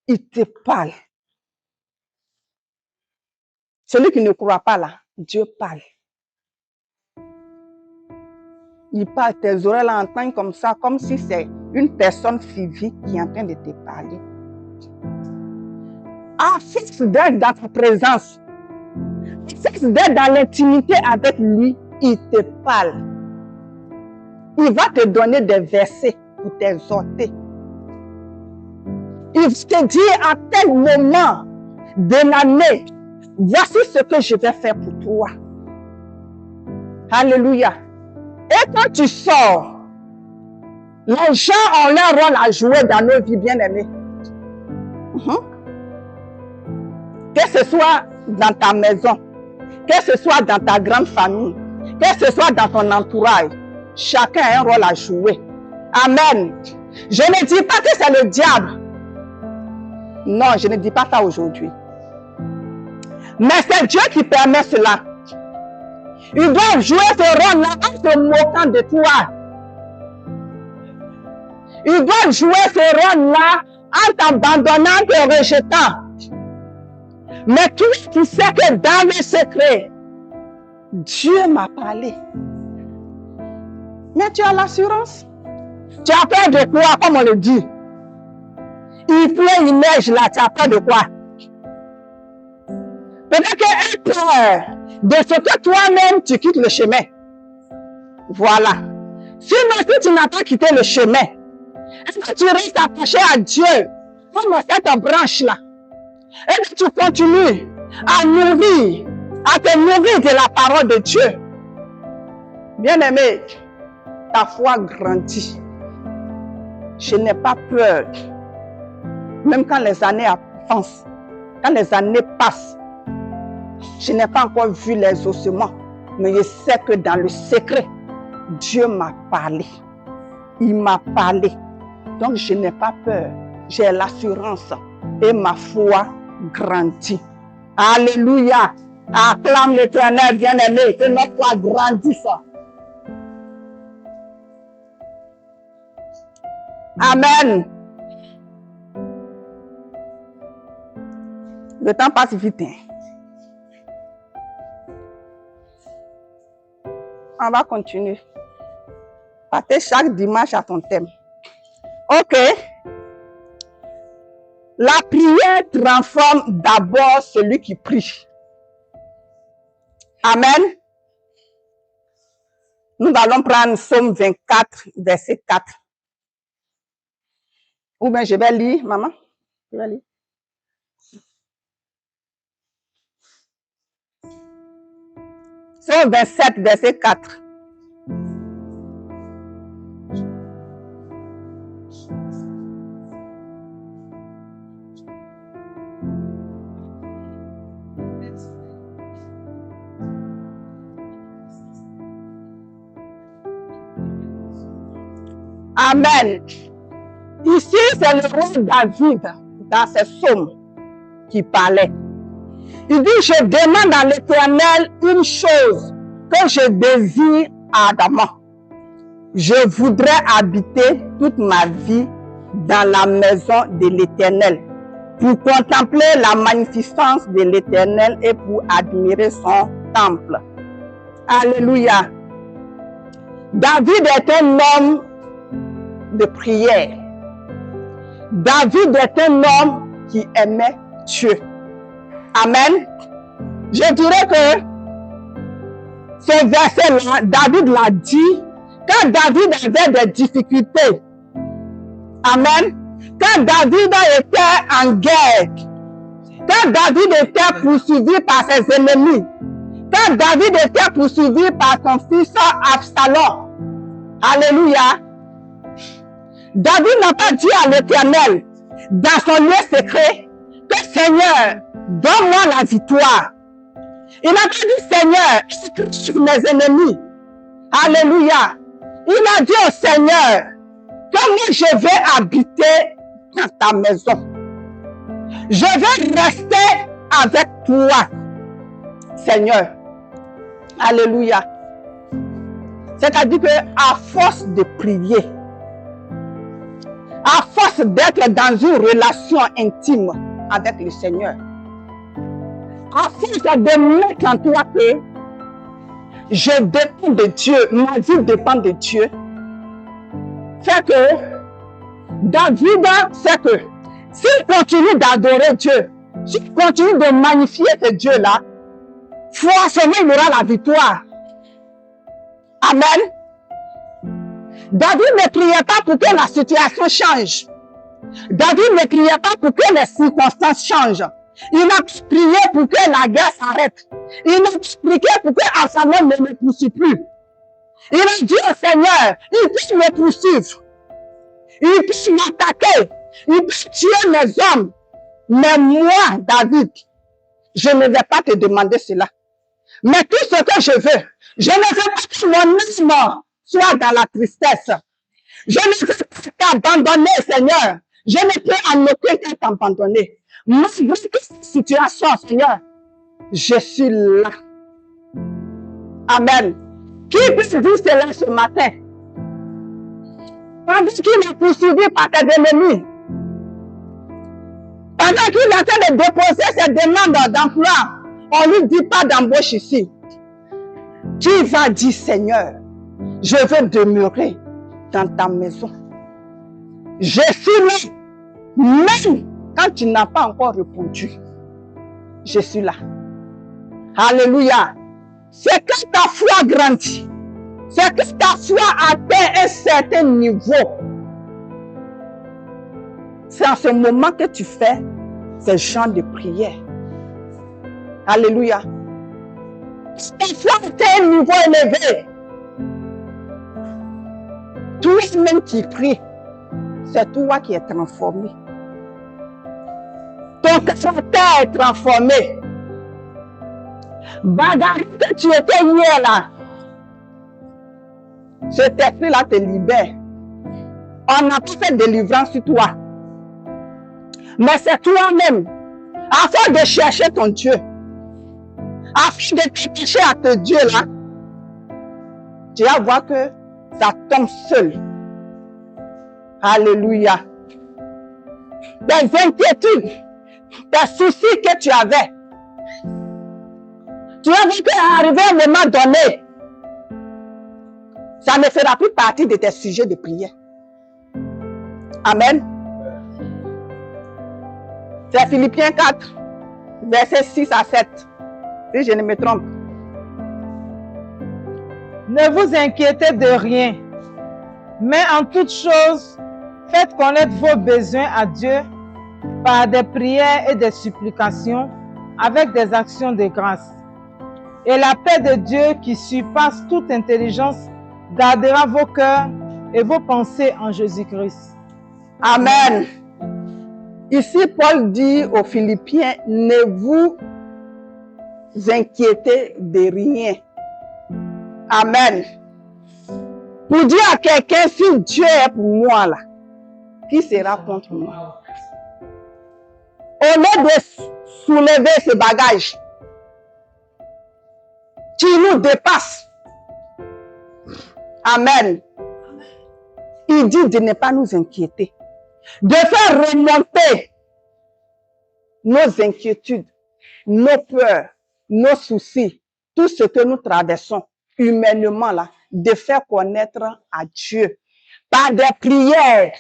il te parle. Celui qui ne croit pas là, Dieu parle. Il parle, tes oreilles l'entendent comme ça, comme si c'est une personne physique qui est en train de te parler. À force d'être dans ta présence, à force d'être dans l'intimité avec lui, il te parle. Il va te donner des versets pour t'exhorter. Il va te dire à tel moment de l'année, voici ce que je vais faire pour toi. Alléluia. Et quand tu sors, les gens ont leur rôle à jouer dans nos vies bien-aimées. Que ce soit dans ta maison, que ce soit dans ta grande famille, que ce soit dans ton entourage, chacun a un rôle à jouer. Amen. Je ne dis pas que c'est le diable. Non, je ne dis pas ça aujourd'hui. Mais c'est Dieu qui permet cela. Ils doivent jouer ce rôle-là en se moquant de toi. Ils doivent jouer ce rôle-là en t'abandonnant, en te rejetant. Mais toi, tu sais que dans le secret, Dieu m'a parlé. Mais tu as l'assurance. Tu as peur de quoi, comme on le dit? Il pleut, il neige là, tu as peur de quoi? Peut-être qu'elle a peur de ce que toi-même tu quittes le chemin. Voilà. Sinon, si tu n'as pas quitté le chemin, est-ce que tu restes attaché à Dieu, comme cette branche-là, et que tu continues à nourrir, à te nourrir de la parole de Dieu? Bien-aimé, ta foi grandit. Je n'ai pas peur. Même quand les années avancent, quand les années passent, je n'ai pas encore vu les ossements, mais je sais que dans le secret, Dieu m'a parlé. Il m'a parlé. Donc je n'ai pas peur. J'ai l'assurance et ma foi grandit. Alléluia. Acclame l'Éternel, bien-aimé, que notre foi grandisse. Amen. Le temps passe vite. On va continuer. Partez chaque dimanche à ton thème. Ok. La prière transforme d'abord celui qui prie. Amen. Nous allons prendre Psaume 24, verset 4. Ou bien je vais lire, maman. Je vais lire. Psaume 27, verset 4. Amen. Ici, c'est le roi David, dans ses psaumes, qui parlait. Il dit, je demande à l'Éternel une chose que je désire ardemment. Je voudrais habiter toute ma vie dans la maison de l'Éternel, pour contempler la magnificence de l'Éternel et pour admirer son temple. Alléluia. David est un homme de prière. David est un homme qui aimait Dieu. Amen. Je dirais que ce verset-là, David l'a dit quand David avait des difficultés. Amen. Quand David était en guerre, quand David était poursuivi par ses ennemis, quand David était poursuivi par son fils Absalom. Alléluia. David n'a pas dit à l'Éternel, dans son lieu secret, que Seigneur, donne-moi la victoire. Il n'a pas dit, Seigneur, écris sur mes ennemis. Alléluia. Il a dit au Seigneur, que moi je vais habiter dans ta maison. Je vais rester avec toi, Seigneur. Alléluia. C'est-à-dire qu'à force de prier, à force d'être dans une relation intime avec le Seigneur, à force de mettre en toi que je dépends de Dieu, ma vie dépend de Dieu, fait que David sait que s'il continue d'adorer Dieu, s'il continue de magnifier ce Dieu-là, forcément il aura la victoire. Amen. David ne priait pas pour que la situation change. David ne priait pas pour que les circonstances changent. Il a prié pour que la guerre s'arrête. Il a prié pour que Absalom ne me poursuive plus. Il a dit au Seigneur, il peut me poursuivre. Il peut m'attaquer. Il peut tuer mes hommes. Mais moi, David, je ne vais pas te demander cela. Mais tout ce que je veux, je ne veux pas que mon âme soit dans la tristesse. Je ne veux pas t'abandonner, Seigneur. Je ne peux en aucun cas t'abandonner. Malgré cette situation, Seigneur, je suis là. Amen. Qui peut dire cela ce matin? Pendant qu'il est poursuivi par tes ennemis, pendant qu'il est en train de déposer ses demandes d'emploi, on ne lui dit pas d'embauche ici. Tu vas dire, Seigneur, je veux demeurer dans ta maison. Je suis là, même quand tu n'as pas encore répondu. Je suis là. Alléluia. C'est que ta foi grandit. C'est que ta foi atteint un certain niveau. C'est en ce moment que tu fais ce genre de prière. Alléluia. Ta foi atteint un niveau élevé. Toi-même qui pries, c'est toi qui es transformé. Ton caractère est transformé. Bagarre que tu étais hier là, cet esprit là te libère. On n'a pas fait délivrance sur toi. Mais c'est toi-même, afin de chercher ton Dieu, afin de t'attacher à ton Dieu là, tu vas voir que ça tombe seul. Alléluia. Des inquiétudes, des soucis que tu avais, tu as vu qu'à arriver à un moment donné, Ça ne fera plus partie de tes sujets de prière. Amen. C'est Philippiens 4, versets 6 à 7. Si je ne me trompe. Ne vous inquiétez de rien, mais en toute chose, faites connaître vos besoins à Dieu par des prières et des supplications avec des actions de grâce. Et la paix de Dieu qui surpasse toute intelligence gardera vos cœurs et vos pensées en Jésus-Christ. Amen. Ici, Paul dit aux Philippiens, ne vous inquiétez de rien. Amen. Pour dire à quelqu'un, si Dieu est pour moi là, qui sera contre moi? Au lieu de soulever ce bagage qui nous dépasse. Amen. Il dit de ne pas nous inquiéter, de faire remonter nos inquiétudes, nos peurs, nos soucis, tout ce que nous traversons humainement là, de faire connaître à Dieu par des prières,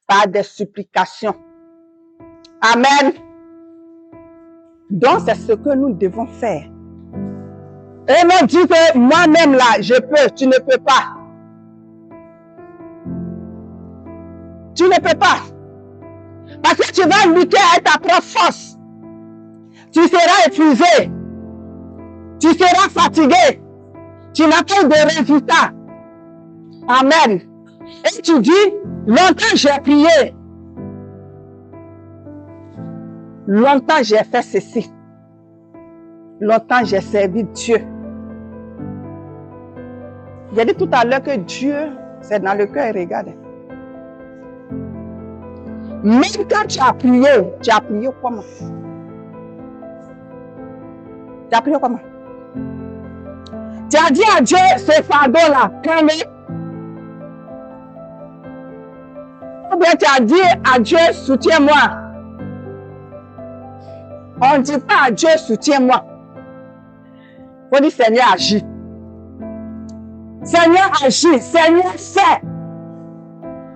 par des supplications. Amen. Donc c'est ce que nous devons faire. Et non dit que moi-même là, je peux, tu ne peux pas. Tu ne peux pas. Parce que tu vas lutter avec ta propre force. Tu seras épuisé. Tu seras fatigué. Tu n'as pas de résultat. Amen. Et tu dis, longtemps j'ai prié. Longtemps j'ai fait ceci. Longtemps j'ai servi Dieu. J'ai dit tout à l'heure que Dieu, c'est dans le cœur, regarde. Même quand tu as prié comment? Tu as prié comment? Tu as dit à Dieu, ce fardeau-là, prends-le. Ou bien tu as dit à Dieu, soutiens-moi. On ne dit pas à Dieu, soutiens-moi. On dit, Seigneur, agis. Seigneur, agis. Seigneur, fais.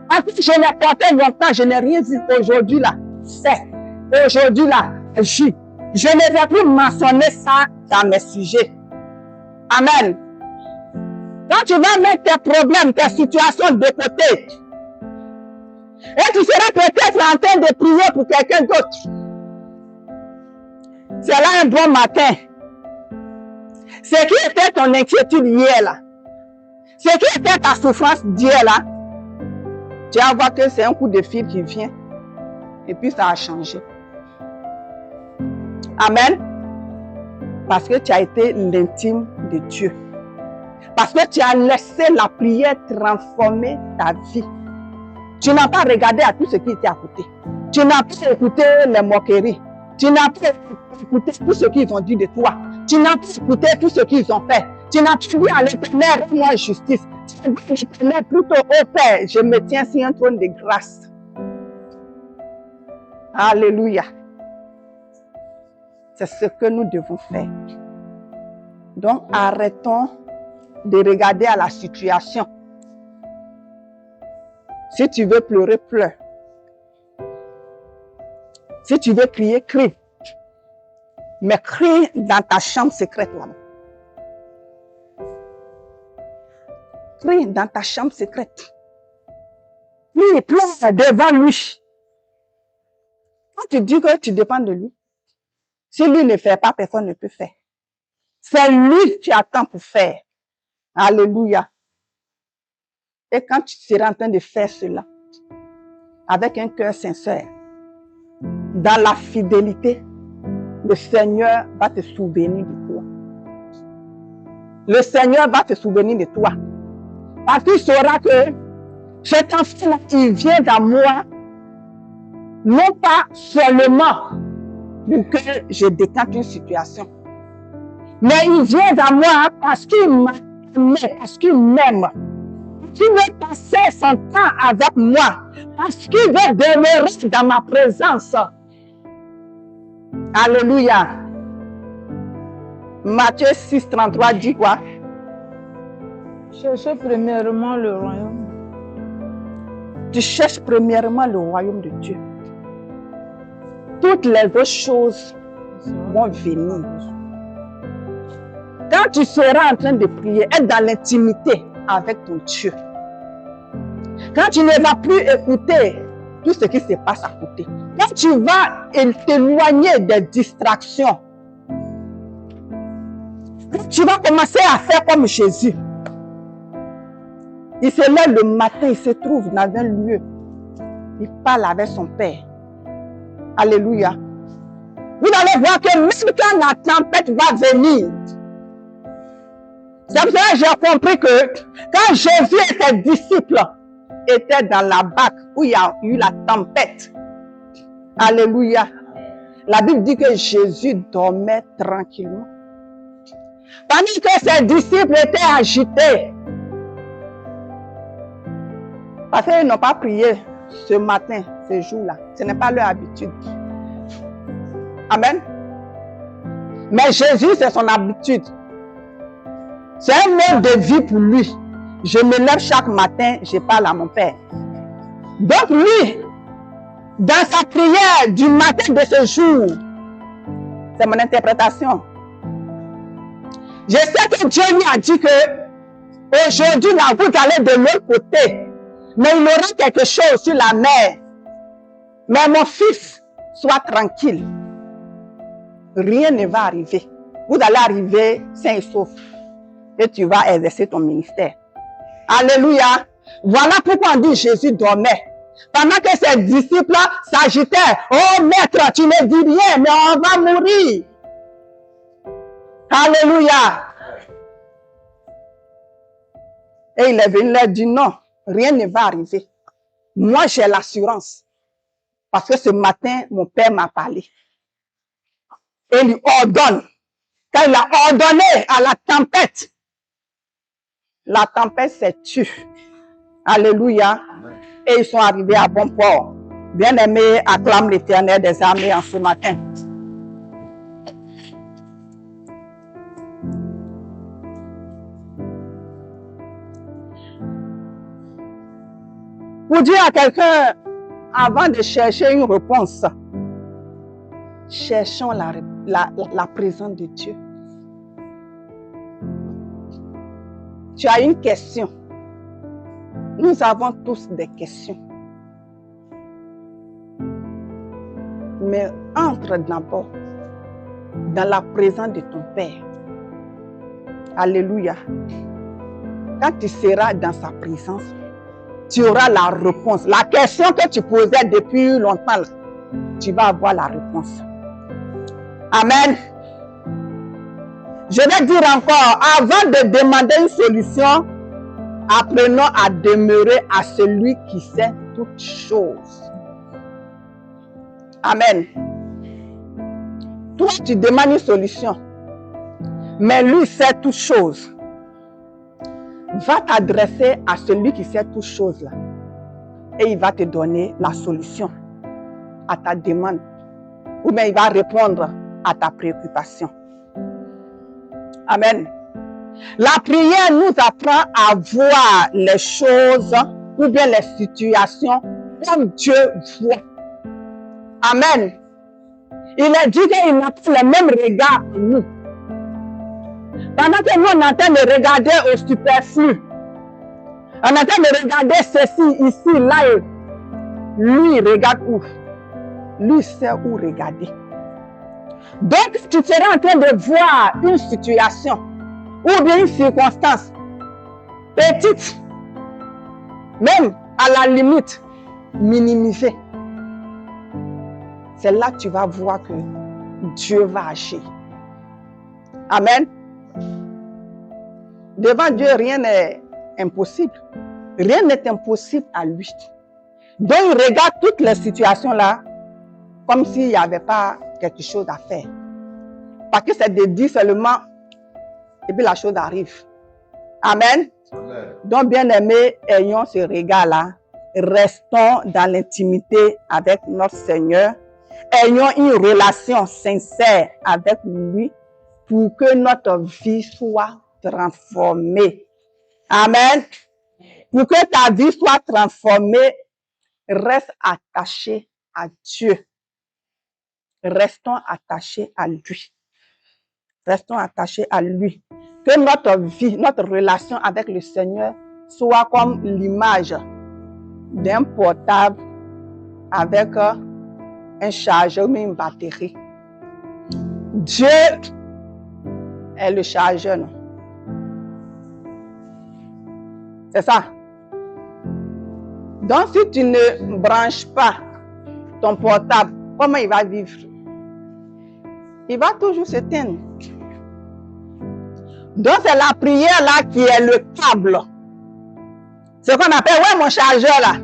Parce que je l'ai porté longtemps, je n'ai rien dit aujourd'hui là. Fais. Aujourd'hui là, agis. Je ne vais plus mentionner ça dans mes sujets. Amen. Quand tu vas mettre tes problèmes, tes situations de côté, et tu seras peut-être en train de prier pour quelqu'un d'autre. C'est là un bon matin. Ce qui était ton inquiétude hier là, ce qui était ta souffrance d'hier là, tu vas voir que c'est un coup de fil qui vient et puis ça a changé. Amen. Parce que tu as été l'intime de Dieu. Parce que tu as laissé la prière transformer ta vie. Tu n'as pas regardé à tout ce qui était à côté. Tu n'as pas écouté les moqueries. Tu n'as pas écouté tout ce qu'ils ont dit de toi. Tu n'as pas écouté tout ce qu'ils ont fait. Tu n'as pas dit à l'Éternel, moi justice. Tu as dit à l'Éternel, plutôt au Père, je me tiens sur un trône de grâce. Alléluia. C'est ce que nous devons faire. Donc, arrêtons de regarder à la situation. Si tu veux pleurer, pleure. Si tu veux crier, crie. Mais crie dans ta chambre secrète là-bas. Crie dans ta chambre secrète. Lui, pleure devant lui. Quand tu dis que tu dépends de lui, si lui ne fait pas, personne ne peut faire. C'est lui que tu attends pour faire. Alléluia. Et quand tu seras en train de faire cela, avec un cœur sincère, dans la fidélité, le Seigneur va te souvenir de toi. Le Seigneur va te souvenir de toi. Parce qu'il saura que cet enfant-là, il vient à moi, non pas seulement pour que je détente une situation, mais il vient à moi parce qu'il m'aime, parce qu'il m'aime. Qu'il veut passer son temps avec moi, parce qu'il veut demeurer dans ma présence. Alléluia. Matthieu 6, 33 dit quoi? Cherchez premièrement le royaume. Tu cherches premièrement le royaume de Dieu. Toutes les autres choses vont venir. Quand tu seras en train de prier, être dans l'intimité avec ton Dieu. Quand tu ne vas plus écouter tout ce qui se passe à côté. Quand tu vas t'éloigner des distractions. Quand tu vas commencer à faire comme Jésus. Il se lève le matin, il se trouve dans un lieu. Il parle avec son Père. Alléluia. Vous allez voir que même quand la tempête va venir, c'est pour ça que j'ai compris que quand Jésus et ses disciples étaient dans la barque où il y a eu la tempête, alléluia, la Bible dit que Jésus dormait tranquillement. Pendant que ses disciples étaient agités, parce qu'ils n'ont pas prié ce matin, ce jour-là. Ce n'est pas leur habitude. Amen. Mais Jésus, c'est son habitude. C'est un mode de vie pour lui. Je me lève chaque matin, je parle à mon Père. Donc lui, dans sa prière du matin de ce jour, c'est mon interprétation. Je sais que Dieu lui a dit que aujourd'hui, là, vous allez de l'autre côté. Mais il aura quelque chose sur la mer. Mais mon fils, sois tranquille. Rien ne va arriver. Vous allez arriver sain et sauf. Et tu vas exercer ton ministère. Alléluia. Voilà pourquoi on dit Jésus dormait. Pendant que ses disciples s'agitaient. Oh maître, tu ne dis rien, mais on va mourir. Alléluia. Et il est venu leur dire non. Rien ne va arriver. Moi, j'ai l'assurance. Parce que ce matin, mon Père m'a parlé. Et il lui ordonne. Quand il a ordonné à la tempête s'est tue. Alléluia. Et ils sont arrivés à bon port. Bien-aimés, acclame l'Éternel des armées en ce matin. Pour dire à quelqu'un, avant de chercher une réponse, cherchons la présence de Dieu. Tu as une question. Nous avons tous des questions. Mais entre d'abord dans la présence de ton Père. Alléluia. Quand tu seras dans sa présence, tu auras la réponse. La question que tu posais depuis longtemps, tu vas avoir la réponse. Amen. Je vais dire encore, avant de demander une solution, apprenons à demeurer à celui qui sait toutes choses. Amen. Toi, tu demandes une solution, mais lui sait toutes choses. Va t'adresser à celui qui sait toutes choses là. Et il va te donner la solution à ta demande. Ou bien il va répondre à ta préoccupation. Amen. La prière nous apprend à voir les choses ou bien les situations comme Dieu voit. Amen. Il a dit qu'il n'a pas le même regard que nous. Pendant que nous, on est en train de regarder au superflu. On est en train de regarder ceci, ici, là. Et lui, il regarde où? Lui sait où regarder. Donc, si tu seras en train de voir une situation ou bien une circonstance petite, même à la limite, minimisée, c'est là que tu vas voir que Dieu va agir. Amen. Devant Dieu, rien n'est impossible. Rien n'est impossible à lui. Donc, il regarde toutes les situations là comme s'il n'y avait pas quelque chose à faire. Parce que c'est de dire seulement et puis la chose arrive. Amen. Amen. Donc, bien aimés, ayons ce regard là. Restons dans l'intimité avec notre Seigneur. Ayons une relation sincère avec lui pour que notre vie soit transformée. Amen. Pour que ta vie soit transformée, reste attaché à Dieu. Restons attachés à lui. Restons attachés à lui. Que notre vie, notre relation avec le Seigneur soit comme l'image d'un portable avec un chargeur ou une batterie. Dieu est le chargeur, non? C'est ça. Donc, si tu ne branches pas ton portable, comment il va vivre? Il va toujours s'éteindre. Donc, c'est la prière là qui est le câble. C'est ce qu'on appelle, ouais, mon chargeur là.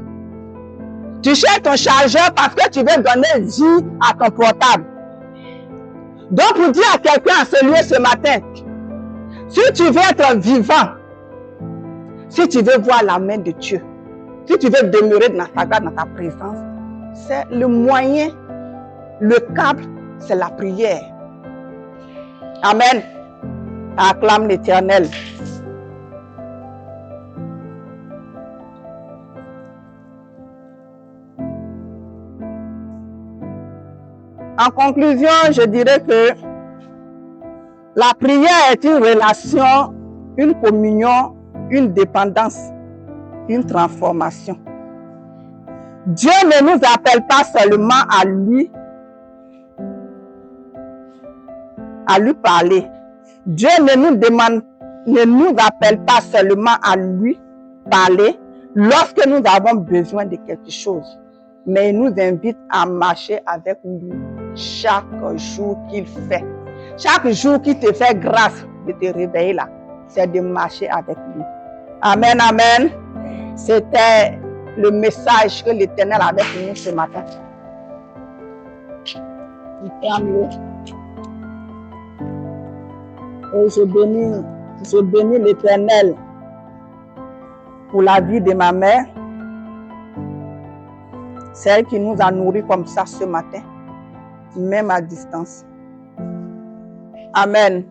Tu cherches ton chargeur parce que tu veux donner vie à ton portable. Donc, pour dire à quelqu'un en ce lieu ce matin, si tu veux être vivant, si tu veux voir la main de Dieu, si tu veux demeurer dans ta grâce, dans ta présence, c'est le moyen, le câble, c'est la prière. Amen. Acclame l'Éternel. En conclusion, je dirais que la prière est une relation, une communion, une dépendance, une transformation. Dieu ne nous appelle pas seulement à lui parler. Dieu ne nous appelle pas seulement à lui parler lorsque nous avons besoin de quelque chose, mais il nous invite à marcher avec lui chaque jour qu'il fait. Chaque jour qu'il te fait grâce de te réveiller là, c'est de marcher avec lui. Amen, amen. C'était le message que l'Éternel avait pour nous ce matin. Et je bénis l'Éternel pour la vie de ma mère. C'est elle qui nous a nourris comme ça ce matin, même à distance. Amen.